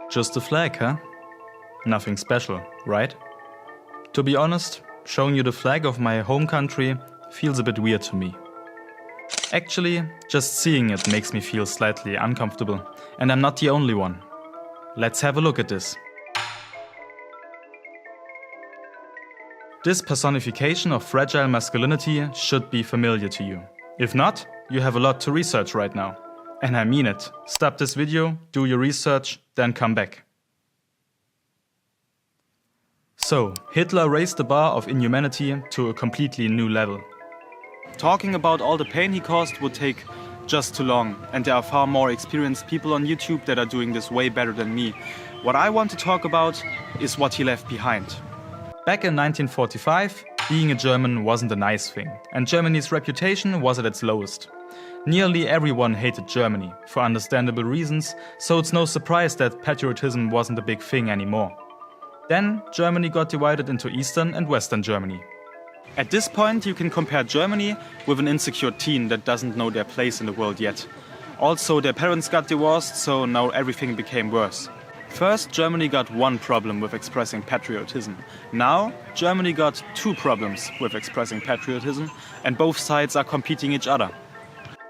Just a flag, huh? Nothing special, right? To be honest, showing you the flag of my home country feels a bit weird to me. Actually, just seeing it makes me feel slightly uncomfortable, and I'm not the only one. Let's have a look at this. This personification of fragile masculinity should be familiar to you. If not, you have a lot to research right now. And I mean it. Stop this video, do your research, then come back. So, Hitler raised the bar of inhumanity to a completely new level. Talking about all the pain he caused would take just too long, and there are far more experienced people on YouTube that are doing this way better than me. What I want to talk about is what he left behind. Back in 1945, being a German wasn't a nice thing, and Germany's reputation was at its lowest. Nearly everyone hated Germany, for understandable reasons, so it's no surprise that patriotism wasn't a big thing anymore. Then, Germany got divided into Eastern and Western Germany. At this point, you can compare Germany with an insecure teen that doesn't know their place in the world yet. Also, their parents got divorced, so now everything became worse. First, Germany got one problem with expressing patriotism. Now, Germany got two problems with expressing patriotism, and both sides are competing each other.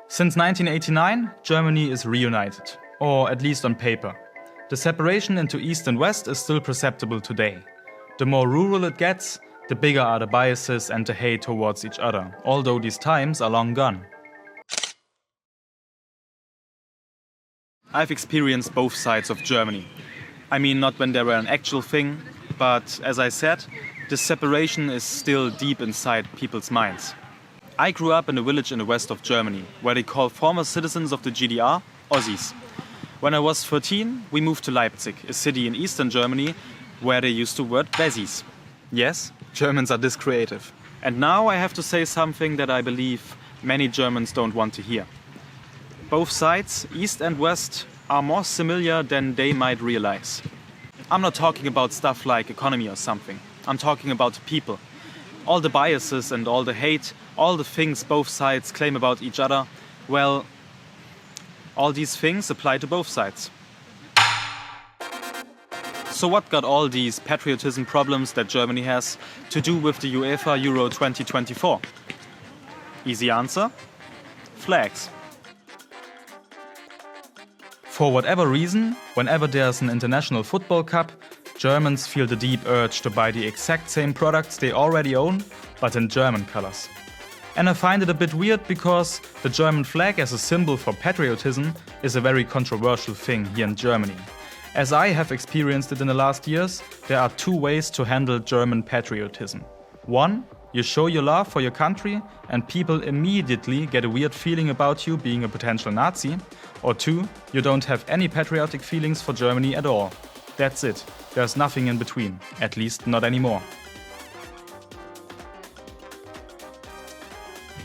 Since 1989, Germany is reunited, or at least on paper. The separation into East and West is still perceptible today. The more rural it gets, the bigger are the biases and the hate towards each other, although these times are long gone. I've experienced both sides of Germany. I mean, not when they were an actual thing, but as I said, this separation is still deep inside people's minds. I grew up in a village in the west of Germany, where they call former citizens of the GDR Ossis. When I was 13, we moved to Leipzig, a city in eastern Germany, where they used the word Wessis. Yes, Germans are this creative. And now I have to say something that I believe many Germans don't want to hear. Both sides, East and West, are more similar than they might realize. I'm not talking about stuff like economy or something. I'm talking about people. All the biases and all the hate, all the things both sides claim about each other, well, all these things apply to both sides. So what got all these patriotism problems that Germany has to do with the UEFA EURO 2024? Easy answer: flags. For whatever reason, whenever there's an international football cup, Germans feel the deep urge to buy the exact same products they already own, but in German colors. And I find it a bit weird because the German flag as a symbol for patriotism is a very controversial thing here in Germany. As I have experienced it in the last years, there are two ways to handle German patriotism. One, you show your love for your country and people immediately get a weird feeling about you being a potential Nazi. Or two, you don't have any patriotic feelings for Germany at all. That's it. There's nothing in between, at least not anymore.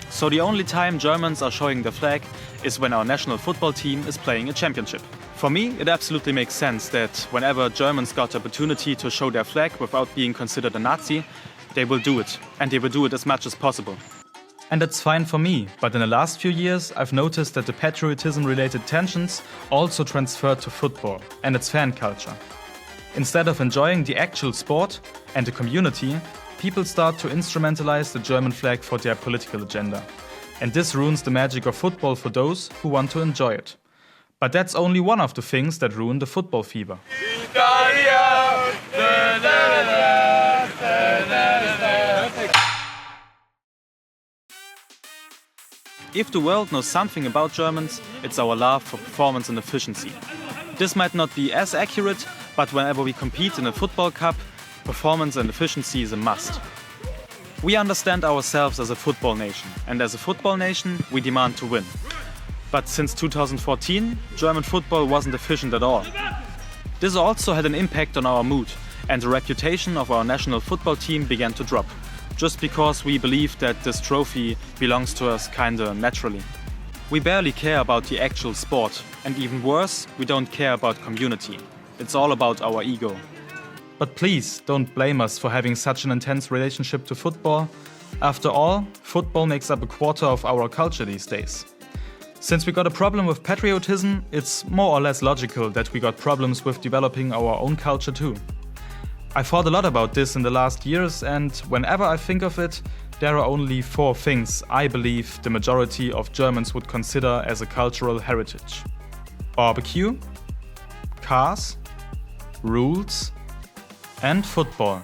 So the only time Germans are showing the flag is when our national football team is playing a championship. For me, it absolutely makes sense that whenever Germans got the opportunity to show their flag without being considered a Nazi, they will do it, and they will do it as much as possible. And that's fine for me, but in the last few years I've noticed that the patriotism-related tensions also transferred to football and its fan culture. Instead of enjoying the actual sport and the community, people start to instrumentalize the German flag for their political agenda. And this ruins the magic of football for those who want to enjoy it. But that's only one of the things that ruin the football fever. If the world knows something about Germans, it's our love for performance and efficiency. This might not be as accurate, but whenever we compete in a football cup, performance and efficiency is a must. We understand ourselves as a football nation, and as a football nation, we demand to win. But since 2014, German football wasn't efficient at all. This also had an impact on our mood, and the reputation of our national football team began to drop, just because we believe that this trophy belongs to us kinda naturally. We barely care about the actual sport, and even worse, we don't care about community. It's all about our ego. But please, don't blame us for having such an intense relationship to football. After all, football makes up a quarter of our culture these days. Since we got a problem with patriotism, it's more or less logical that we got problems with developing our own culture too. I thought a lot about this in the last years, and whenever I think of it, there are only 4 things I believe the majority of Germans would consider as a cultural heritage: barbecue, cars, rules, and football.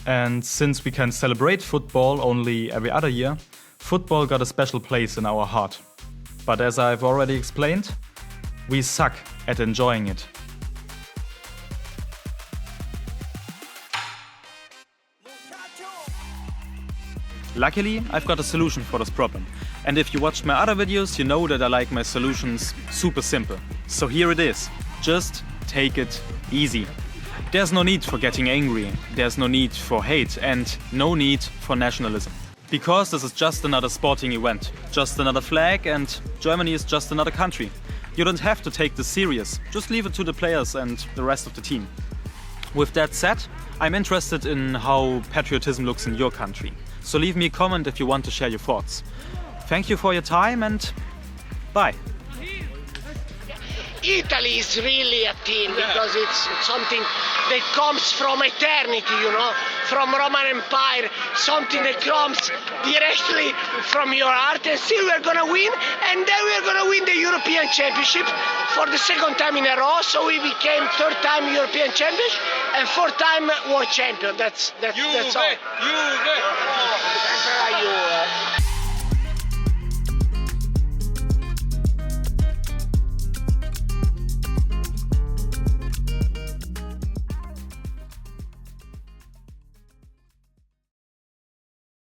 And since we can celebrate football only every other year, football got a special place in our heart. But as I've already explained, we suck at enjoying it. Luckily, I've got a solution for this problem. And if you watched my other videos, you know that I like my solutions super simple. So here it is. Just take it easy. There's no need for getting angry, there's no need for hate, and no need for nationalism. Because this is just another sporting event, just another flag, and Germany is just another country. You don't have to take this serious, just leave it to the players and the rest of the team. With that said, I'm interested in how patriotism looks in your country. So leave me a comment if you want to share your thoughts. Thank you for your time and bye. Italy is really a team because it's something that comes from eternity, you know, from Roman Empire, something that comes directly from your heart, and still we're gonna win, and then we're gonna win the European Championship for the 2nd time in a row, so we became 3rd time European champion and 4th time world champion. That's all. Juve!